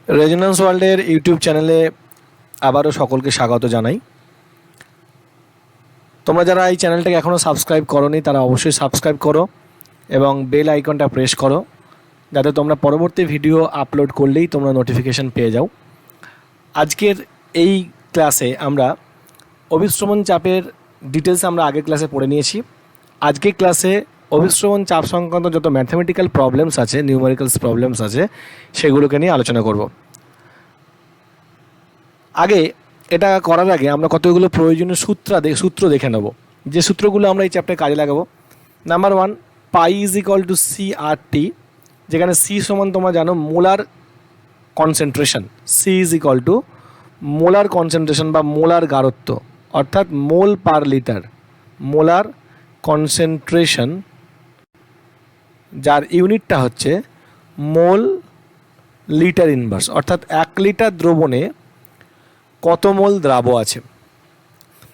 Resonance ওয়ার্ল্ডের YouTube চ্যানেলে আবারও সকলকে স্বাগত জানাই। তোমরা যারা এই চ্যানেলটাকে এখনও সাবস্ক্রাইব করোনি তারা অবশ্যই সাবস্ক্রাইব করো এবং বেল আইকনটা প্রেস করো, যাতে তোমরা পরবর্তী ভিডিও আপলোড করলেই তোমরা নোটিফিকেশান পেয়ে যাও। আজকের এই ক্লাসে আমরা অভিস্রবণ চাপের ডিটেলস আমরা আগের ক্লাসে পড়ে নিয়েছি। আজকের ক্লাসে অভিস্রবণ চাপ সংক্রান্ত যত ম্যাথমেটিক্যাল প্রবলেমস আছে, নিউমেরিক্যালস প্রবলেমস আছে, সেগুলোকে নিয়ে আলোচনা করব। আগে এটা করার আগে আমরা কতগুলো প্রয়োজনীয় সূত্র দেখে নেব, যে সূত্রগুলো আমরা এই চ্যাপ্টারে কাজে লাগাবো। Number 1, pi is equal to C R T, যেখানে সি সমান তোমরা জানো molar concentration. C is equal to molar concentration বা মোলার গারত্ব, অর্থাৎ mole per litre. Molar concentration যার ইউনিটটা হচ্ছে মোল লিটার ইনভার্স, অর্থাৎ 1 লিটার দ্রবণে কত মোল দ্রাব আছে।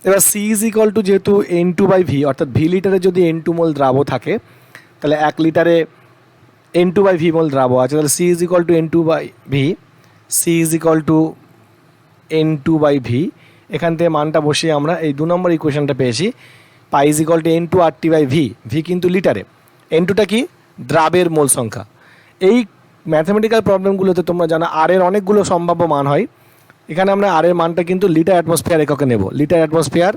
এবার সি ইজ ইকুয়াল টু, যেহেতু N2/V, অর্থাৎ ভি লিটারে যদি N2 মোল দ্রাব থাকে, তাহলে 1 লিটারে N2/V মোল দ্রাব আছে, তাহলে C is equal to N2/V। C is equal to N2/V। এখান থেকে মানটা বসিয়ে আমরা এই 2 নম্বর ইকুয়েশনটা পেয়েছি, pi is equal to N2RT/V। V কিন্তু লিটারে, N2টা কি দ্রাবের মোল সংখ্যা। এই ম্যাথমেটিক্যাল প্রবলেমগুলোতে তোমরা জানো আর এর অনেকগুলো সম্ভাব্য মান হয়। এখানে আমরা আর এর মানটা কিন্তু লিটার অ্যাটমসফিয়ার এককে নেব। Litre atmosphere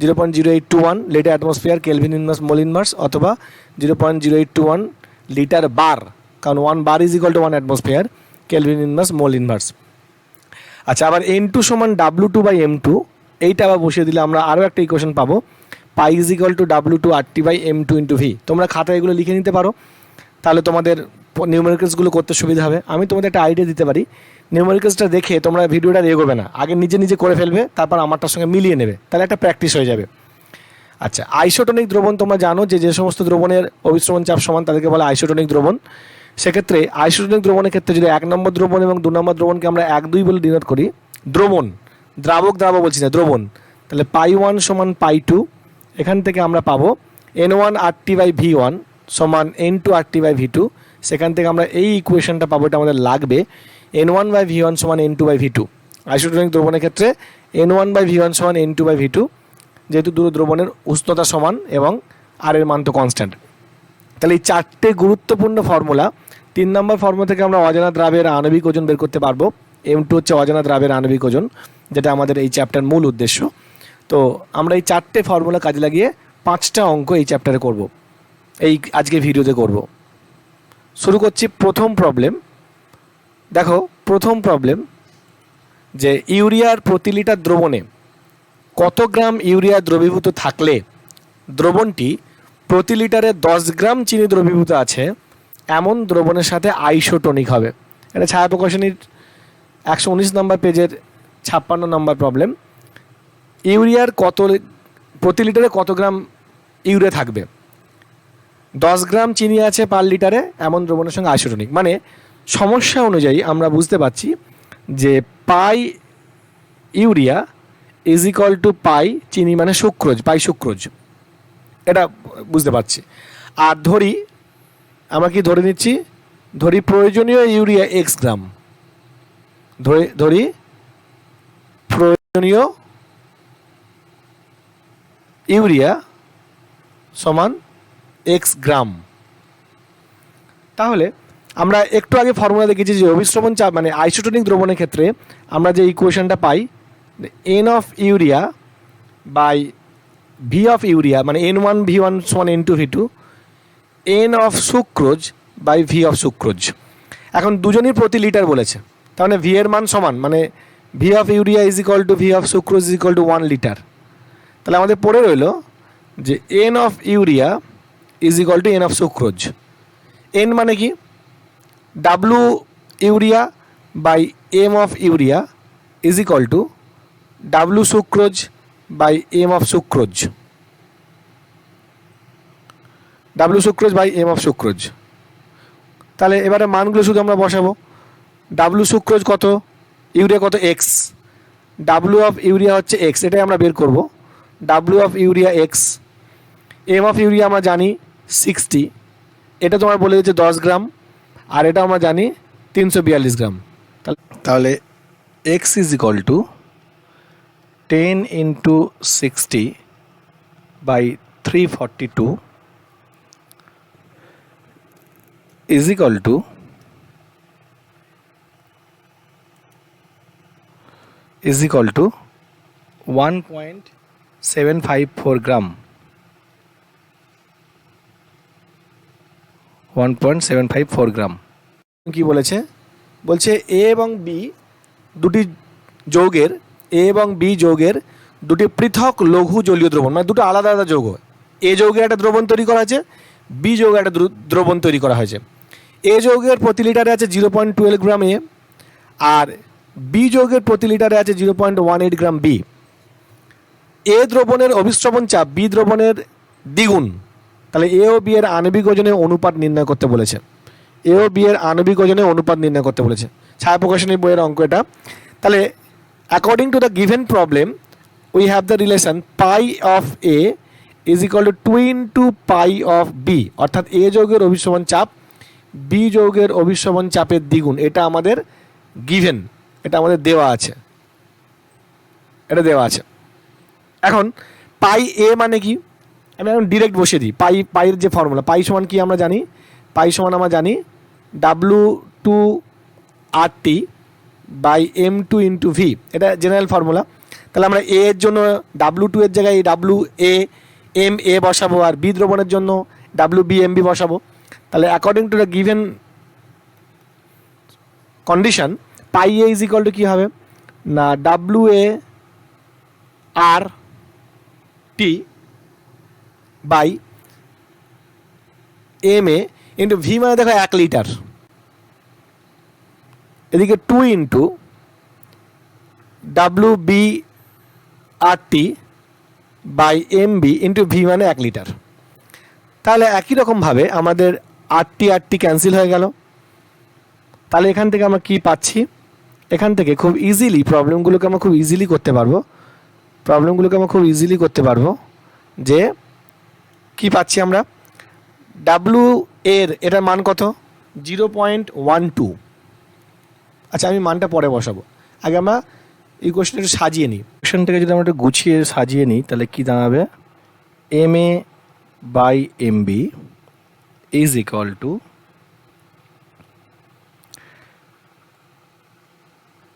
0.0821 litre atmosphere kelvin inverse mole inverse, অথবা 0.0821 লিটার বার, কারণ 1 bar is equal to 1 atmosphere kelvin inverse mole inverse. আচ্ছা, আবার N2 সমান W2/M2, এইটা আবার বসিয়ে দিলে আমরা আরও একটা ইকুয়েশন পাবো, pi is equal to W2RT/M2 into V. তোমরা খাতায় এগুলো লিখে নিতে পারো, তাহলে তোমাদের নিউমেরিক্যালসগুলো করতে সুবিধা হবে। আমি তোমাদের একটা আইডিয়া দিতে পারি, নিউমেরিক্যালসটা দেখে তোমরা ভিডিওটা এগোবে না, আগে নিজে নিজে করে ফেলবে, তারপর আমারটার সঙ্গে মিলিয়ে নেবে, তাহলে একটা প্র্যাকটিস হয়ে যাবে। আচ্ছা, আইসোটোনিক দ্রবণ তোমরা জানো যে সমস্ত দ্রবণের অভিস্রবণ চাপ সমান তাদেরকে বলে আইসোটোনিক দ্রবণ। সেক্ষেত্রে আইসোটোনিক দ্রবণের ক্ষেত্রে যদি 1 নম্বর দ্রবণ এবং 2 নম্বর দ্রবণকে আমরা 1-2 বলে ডিনোট করি, দ্রবণ, দ্রাবক বলছি না, দ্রবণ, তাহলে পাই 1 সমান পাই 2। এখান থেকে আমরা পাবো N1RT/V1 সমান N2RT/V2। সেখান থেকে আমরা এই ইকুয়েশনটা পাবো, এটা আমাদের লাগবে, N1/V1 সমান N2/V2। আইসোটোনিক দ্রবণের ক্ষেত্রে N1/V1 সমান N2/V2, যেহেতু দুটো দ্রবণের উষ্ণতা সমান এবং আর এর মান তো কনস্ট্যান্ট। তাহলে এই 4টে গুরুত্বপূর্ণ ফর্মুলা। 3 নম্বর ফর্মুলা থেকে আমরা অজানা দ্রাবের আণবিক ওজন বের করতে পারবো। M2 হচ্ছে অজানা দ্রাবের আণবিক ওজন, যেটা আমাদের এই চ্যাপ্টার মূল উদ্দেশ্য। তো আমরা এই 4টে ফর্মুলা কাজে লাগিয়ে 5টা অঙ্ক এই চ্যাপ্টারে করব, এই আজকে ভিডিওতে করব। শুরু করছি প্রথম প্রবলেম। দেখো প্রথম প্রবলেম, যে ইউরিয়ার প্রতি লিটার দ্রবণে কত গ্রাম ইউরিয়া দ্রবীভূত থাকলে দ্রবণটি প্রতি লিটারে 10 গ্রাম চিনি দ্রবীভূত আছে এমন দ্রবণের সাথে আইসোটোনিক হবে। এটা ছায়া প্রকাশনীর 119 নম্বর পেজের 56 নম্বর প্রবলেম। ইউরিয়ার প্রতি লিটারে কত গ্রাম ইউরিয়া থাকবে, 10 গ্রাম চিনি আছে পার লিটারে এমন দ্রবণের সঙ্গে আইসোটোনিক। মানে সমস্যা অনুযায়ী আমরা বুঝতে পারছি যে পাই ইউরিয়া ইজ ইকুয়াল টু পাই চিনি মানে সুক্রোজ, পাই সুক্রোজ, এটা বুঝতে পারছি। আর আমরা কি ধরে নিচ্ছি, প্রয়োজনীয় ইউরিয়া X গ্রাম, ধরি প্রয়োজনীয় ইউরিয়া সমান X গ্রাম। তাহলে আমরা একটু আগে ফর্মুলা দেখেছি যে অভিস্রবণ চাপ মানে আইসোটোনিক দ্রবণের ক্ষেত্রে আমরা যে ইকুয়েশনটা পাই, N of urea by V of urea মানে N1/V1 সমান N2/V2, N of sucrose by V of sucrose. এখন দুজনই প্রতি লিটার বলেছে, তার মানে ভি এর মান সমান, মানে V of urea is equal to V of sucrose is equal to 1 litre. তাহলে আমাদের পড়ে রইল যে N of urea is equal to N of sucrose. N মানে কি, W urea by M of urea is equal to W sucrose by M of sucrose, W sucrose by M of sucrose. তাহলে এবারে মানগুলো শুধু আমরা বসাবো, W sucrose কত, urea কত X, W অফ ইউরিয়া হচ্ছে X, এটাই আমরা বের করব, W of urea X। M of urea আমরা জানি 60, এটা তোমার বলে দিচ্ছে 10 গ্রাম, আর এটা আমরা জানি 342 গ্রাম। তাহলে x is equal to 10 into 60 by 342 is equal to 1.754 gram. 1.754 gram. কি বলেছে? বলছে এ এবং বি দুটি যৌগের, এ এবং বি যৌগের দুটি পৃথক লঘু জলীয় দ্রবণ, মানে দুটো আলাদা আলাদা যৌগ। এ যৌগের একটা দ্রবণ তৈরি করা হয়েছে, বি যৌগের একটা দ্রবণ তৈরি করা হয়েছে। এ যৌগের প্রতি লিটারে আছে 0.12 গ্রাম এ, আর বি যৌগের প্রতি লিটারে আছে 0.18 গ্রাম বি। এ দ্রবণের অভিস্রবণ চাপ বি দ্রবণের দ্বিগুণ। তাহলে এ ও বি এর আণবিক ওজনের অনুপাত নির্ণয় করতে বলেছে। এ ও বি এর আণবিক ওজনের অনুপাত নির্ণয় করতে বলেছে। ছায়া প্রকাশনী বইয়ের অঙ্ক এটা। তাহলে according to the given problem we have the relation pi of A is equal to 2 into pi of B, অর্থাৎ এ যৌগের অভিস্রবণ চাপ বি যৌগের অভিস্রবণ চাপের দ্বিগুণ। এটা আমাদের গিভেন, এটা আমাদের দেওয়া আছে, এটা দেওয়া আছে। এখন পাই এ মানে কি, আমি এখন ডিরেক্ট বসিয়ে দিই। পাইয়ের যে ফর্মুলা, পাই সমান কি আমরা জানি? পাই সমান আমরা জানি W2RT by M2 into V, এটা জেনারেল ফর্মুলা। তাহলে আমরা এ এর জন্য W2 এর জায়গায় WA বসাবো, আর বি দ্রবণের জন্য WBMB বসাবো। তাহলে according to the given condition pi A is equal to কী হবে না WART by MA into V, মানে দেখো 1 লিটার। এদিকে 2 into WBRT by MB into V, মানে 1 লিটার। তাহলে একই রকমভাবে আমাদের RT ক্যান্সেল হয়ে গেল। তাহলে এখান থেকে আমরা কি পাচ্ছি? এখান থেকে খুব ইজিলি প্রবলেমগুলোকে আমরা খুব ইজিলি করতে পারবো যে কি পাচ্ছি আমরা? ডাব্লু এর এটার মান কত? 0.12। আচ্ছা, আমি মানটা পরে বসাবো, আগে আমরা এই কোয়েশ্চনটা একটু সাজিয়ে নিই। কোয়েশ্চনটাকে যদি আমরা একটু গুছিয়ে সাজিয়ে নিই তাহলে কি দাঁড়াবে? MA by MB is equal to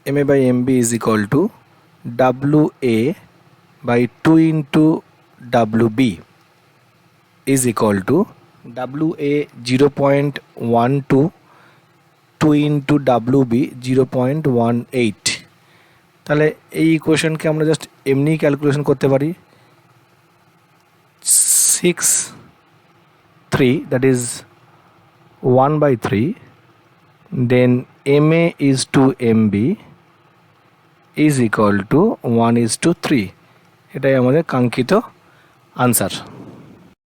MA by MB is equal to WA by 2 into WB is equal to WA 0.12 2 into WB 0.18। তাহলে এই ইকুয়েশনকে আমরা জাস্ট এমনি ক্যালকুলেশন করতে পারি। 6/3 that is 1/3 then MA is to MB is equal to 1:3। এটাই আমাদের কাঙ্ক্ষিত আনসার।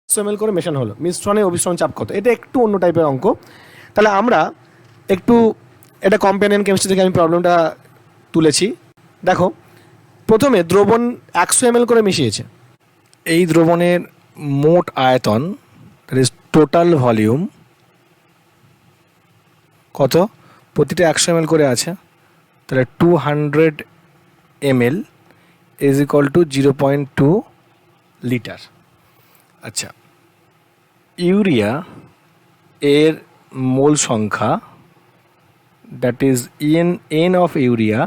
100 ml করে মেশানো হলো, মিশ্রণে অভিস্রবণ চাপ কত? এটা একটু অন্য টাইপের অঙ্ক। তাহলে আমরা একটু এটা কম্পেনিয়ন কেমিস্ট্রি থেকে আমি প্রবলেমটা তুলেছি। দেখো, প্রথমে দ্রবণ 100 ml করে মিশিয়েছে। এই দ্রবণের মোট আয়তন, দ্যাট ইজ টোটাল ভলিউম কত? প্রতিটা 100 ml করে আছে, তাহলে 200 ml is equal to 0.2 litre. আচ্ছা, ইউরিয়া এর মোল সংখ্যা, that is N of urea,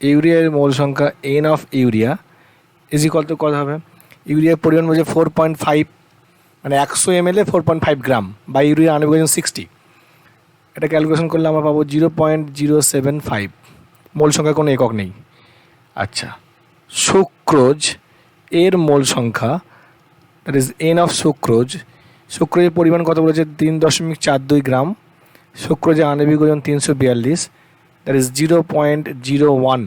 ইউরিয়ার মোল সংখ্যা N of urea is equal to কত হবে? ইউরিয়ার পরিমাণ বলছে 4.5, মানে 100 ml 4.5 গ্রাম, বা ইউরিয়া আণবিক ওজন 60। এটা ক্যালকুলেশন করলে আমরা পাবো 0.075। মোল সংখ্যা কোনো একক নেই। আচ্ছা, সুক্রোজ এর মোল সংখ্যা, that is N of sucrose, সুক্রোজের পরিমাণ কত বলেছে? 3.42 গ্রাম। সুক্রোজের আণবিক ওজন 342, দ্যাট ইজ 0.01।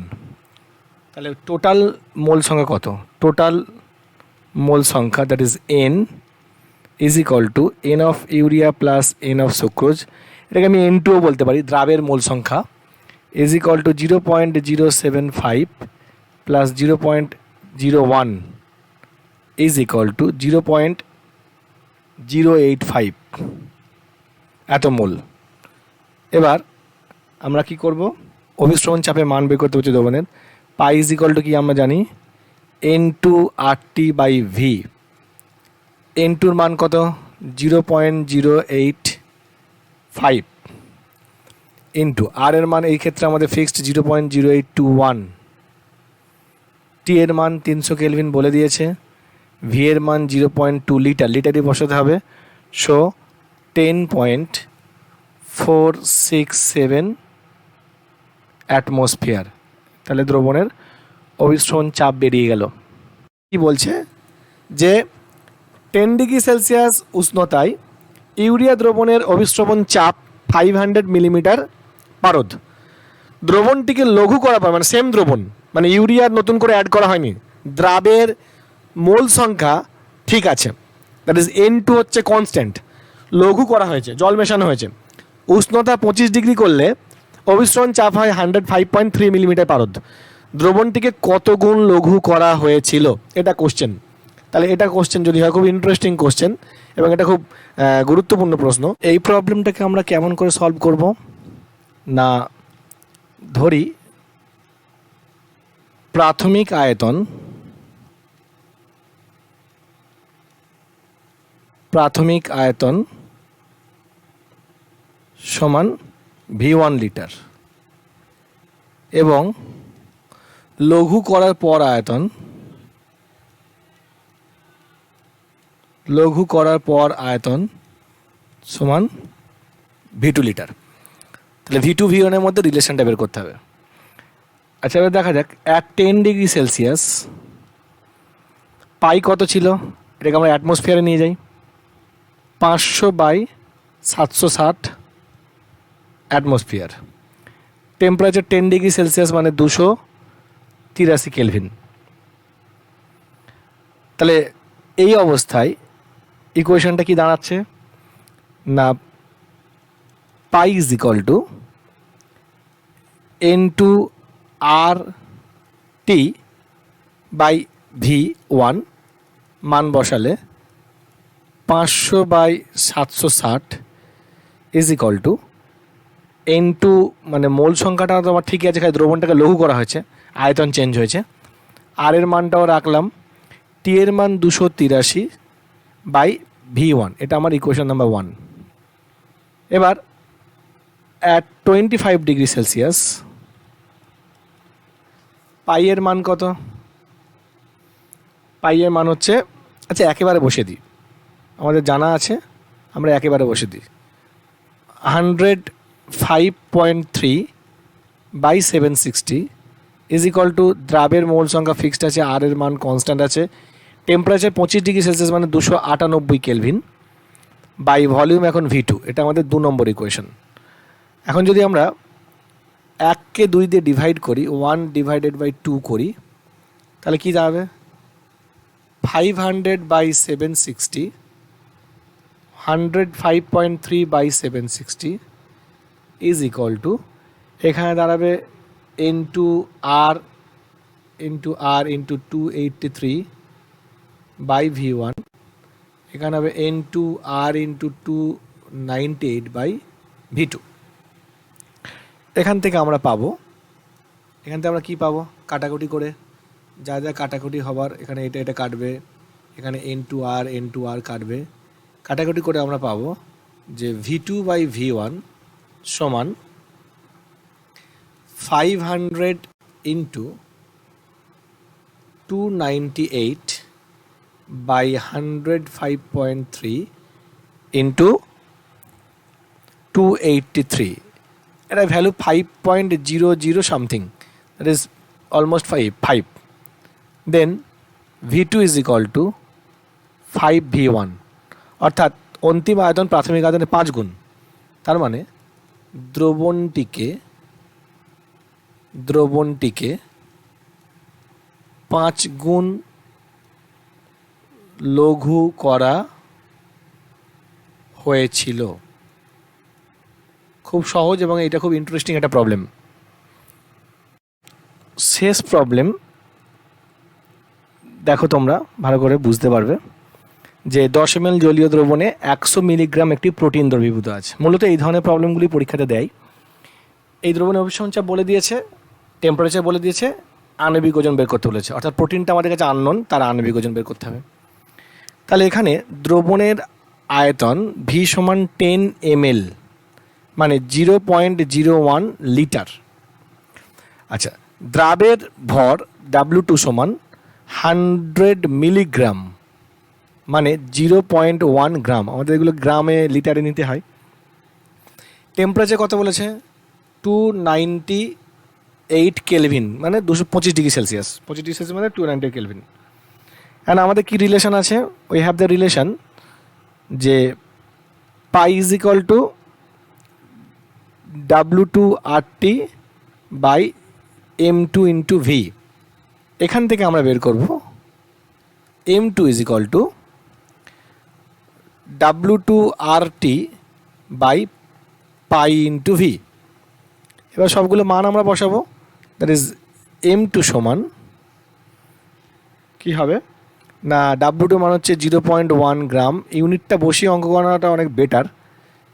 তাহলে টোটাল মোল সংখ্যা কত? টোটাল মোল সংখ্যা, that is N is equal two N of urea plus N of sucrose, এটাকে আমি N2 বলতে পারি, দ্রাবের মোল সংখ্যা, is equal two 0.075 plus 0.01 is equal two 0.085 এত মোল। এবার আমরা কি করব, অভিস্রবণ চাপের মান বের করতে হচ্ছে দ্রবণের। পাই ইজ ইকুয়াল টু কি আমরা জানি, N2RT/V। N2-র মান কত, 0.085 ইন্টু আর এর মান এই ক্ষেত্রে আমাদের ফিক্সড 0.0821, টি এর মান 300 কেলভিন বলে দিয়েছে, ভি এর মান 0.2 লিটার, লিটারই বসাতে হবে। So 10.467 atmosphere. তাহলে দ্রবণের অভিস্রবণ চাপ বেরিয়ে গেল। কি বলছে যে 10 ডিগ্রি সেলসিয়াস উষ্ণতায় ইউরিয়া দ্রবণের অভিস্রবণ চাপ 500 মিলিমিটার পারদ। দ্রবণটিকে লঘু করা পর, মানে সেম দ্রবণ, মানে ইউরিয়া নতুন করে অ্যাড করা হয়নি, দ্রাবের মোল সংখ্যা ঠিক আছে, দ্যাট ইজ N2 হচ্ছে কনস্ট্যান্ট, লঘু করা হয়েছে, জল মেশানো হয়েছে। উষ্ণতা 25 ডিগ্রি করলে অভিস্রবণ চাপ হয় 105.3 মিলিমিটার পারদ। দ্রবণটিকে কত গুণ লঘু করা হয়েছিল, এটা কোশ্চেন। তাহলে এটা কোশ্চেন যদি হয়, খুব ইন্টারেস্টিং কোশ্চেন এবং এটা খুব গুরুত্বপূর্ণ প্রশ্ন। এই প্রবলেমটাকে আমরা কেমন করে সলভ করব না, ধরি প্রাথমিক আয়তন সমান V1 লিটার এবং লঘু করার পর আয়তন সমান V2 লিটার। তাহলে V2 V1 এর মধ্যে রিলেশনটা বের করতে হবে। আচ্ছা, এবার দেখা যাক অ্যাট 10 ডিগ্রি সেলসিয়াস পাই কত ছিল, এটাকে আমরা অ্যাটমসফিয়ারে নিয়ে যাই। 500/760 অ্যাটমসফিয়ার। টেম্পারেচার 10 ডিগ্রি সেলসিয়াস মানে 283 কেলভিন। তাহলে এই অবস্থায় ইকুয়েশনটা কি দাঁড়াচ্ছে না, পাই ইজ ইকুয়াল টু N2RT/V1 মান বসালে 500/760 ইজ ইকুয়াল টু N2, মানে মোল সংখ্যাটা তো আমার ঠিকই আছে, খালি দ্রবণটাকে লঘু করা হয়েছে, আয়তন চেঞ্জ হয়েছে। আর এর মানটাও রাখলাম, টি এর মান 283/V1, এটা আমার ইকুয়েশন নাম্বার 1। এবার অ্যাট 25 ডিগ্রি সেলসিয়াস পাই এর মান কত, পাই এর মান হচ্ছে, আচ্ছা একেবারে বসে দিই, আমাদের জানা আছে, আমরা একেবারে বসে দিই, 105.3/760 ইজ ইকুয়াল টু দ্রাবের মোল সংখ্যা ফিক্সড আছে, আর এর মান কনস্ট্যান্ট আছে, টেম্পারেচার 25 ডিগ্রি সেলসিয়াস মানে 298 কেলভিন, বাই ভলিউম এখন V2, এটা আমাদের 2 নম্বর ইকুয়েশন। এখন যদি আমরা 1কে 2 দিয়ে ডিভাইড করি, 1/2 করি, তাহলে কি দাঁড়াবে, 500/760, 105.3/760 ইজ ইকুয়াল টু, এখানে দাঁড়াবে N2R ইন্টু 283/V1, এখানে হবে N2R ইন্টু 298/V2। এখান থেকে আমরা কি পাবো, কাটাকুটি করে যা যা কাটাকুটি হবার, এখানে এটা কাটবে, এখানে N2R কাটবে, কাটাকুটি করে আমরা পাবো যে V2/V1 সমান 500 ইন্টু 298/105.3 ইন্টু 283, এটা value 5.00 something, that is almost 5। Then V2 is equal to 5V1, অর্থাৎ অন্তিম আয়তন প্রাথমিক আয়তনের 5 গুণ। তার মানে দ্রবণটিকে 5 গুণ লঘু করা হয়েছিল। খুব সহজ এবং এটা খুব ইন্টারেস্টিং একটা প্রবলেম। শেষ প্রবলেম দেখো, তোমরা ভালো করে বুঝতে পারবে যে 10 ml জলীয় দ্রবণে 100 মিলিগ্রাম একটি প্রোটিন দ্রবীভূত আছে। মূলত এই ধরনের প্রবলেমগুলি পরীক্ষাতে দেয়। এই দ্রবণের অভিসরণ চাপ বলে দিয়েছে, টেম্পারেচার বলে দিয়েছে, আণবিক ওজন বের করতে বলেছে, অর্থাৎ প্রোটিনটা আমাদের কাছে আননোন, তার আণবিক ওজন বের করতে হবে। তাহলে এখানে দ্রবণের আয়তন ভি সমান 10 ml, মানে 0.01 লিটার। আচ্ছা, দ্রাবের ভর W2 সমান 100 মিলিগ্রাম, মানে 0.1 গ্রাম। আমাদের এগুলো গ্রামে লিটারে নিতে হয়। টেম্পারেচার কত বলেছে? 298 কেলভিন, মানে 225 ডিগ্রি সেলসিয়াস। 25 ডিগ্রি সেলসিয়াস মানে 298 কেলভিন। অ্যান্ড আমাদের কি রিলেশন আছে? উই হ্যাভ দ্য রিলেশন যে pi is equal to W2RT by M2 into V. এখান থেকে আমরা বের করব M2 is equal to W2RT by pi into V. এবার সবগুলো মান আমরা বসাবো। দ্যাট ইজ M2 সমান কী হবে না, W2 মান হচ্ছে 0.1 গ্রাম। ইউনিটটা বসিয়ে অঙ্ক গণনাটা অনেক বেটার।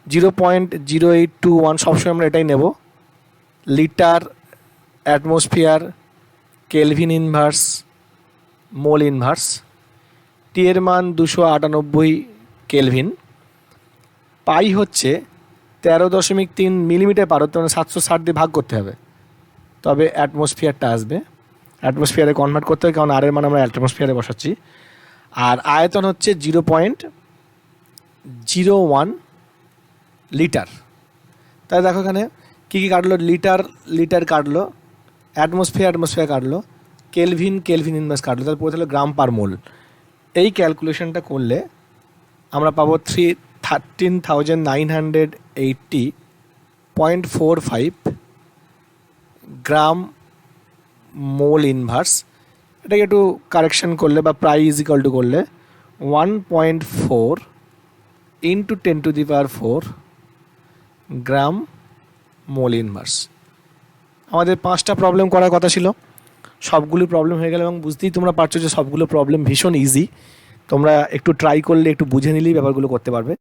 0.0821 সবসময় আমরা এটাই নেব। Litre, atmosphere, kelvin inverse, mole inverse. T এর মান 298 কেলভিন। পাই হচ্ছে 13.3 মিলিমিটার পার হতে, মানে 760 দিয়ে ভাগ করতে হবে, তবে অ্যাটমসফিয়ারটা আসবে। অ্যাটমসফিয়ারে কনভার্ট করতে হবে, কারণ আর এর মান আমরা অ্যাটমসফিয়ারে বসাচ্ছি। আর আয়তন হচ্ছে 0.01 লিটার। তাই দেখো এখানে কী কী কাটলো, লিটার কাটলো, অ্যাটমসফিয়ার কাটলো, কেলভিন ইনভার্স কাটলো, তাহলে পড়ে থাকলো গ্রাম পার মোল। এই ক্যালকুলেশনটা করলে আমরা পাবো 13,980.45 গ্রাম মোল ইনভার্স। এটাকে একটু কারেকশন করলে বা প্রাই ইজ ইকাল টু করলে 1.4 ইন্টু 10⁴ গ্রাম মোল ইনভার্স। আমাদের 5টা প্রবলেম করার কথা ছিল, সবগুলো প্রবলেম হয়ে গেল। এবং বুঝতেই তোমরা পারছো যে সবগুলো প্রবলেম ভীষণ ইজি। তোমরা একটু ট্রাই করলে, একটু বুঝে নিলেই ব্যাপারগুলো করতে পারবে।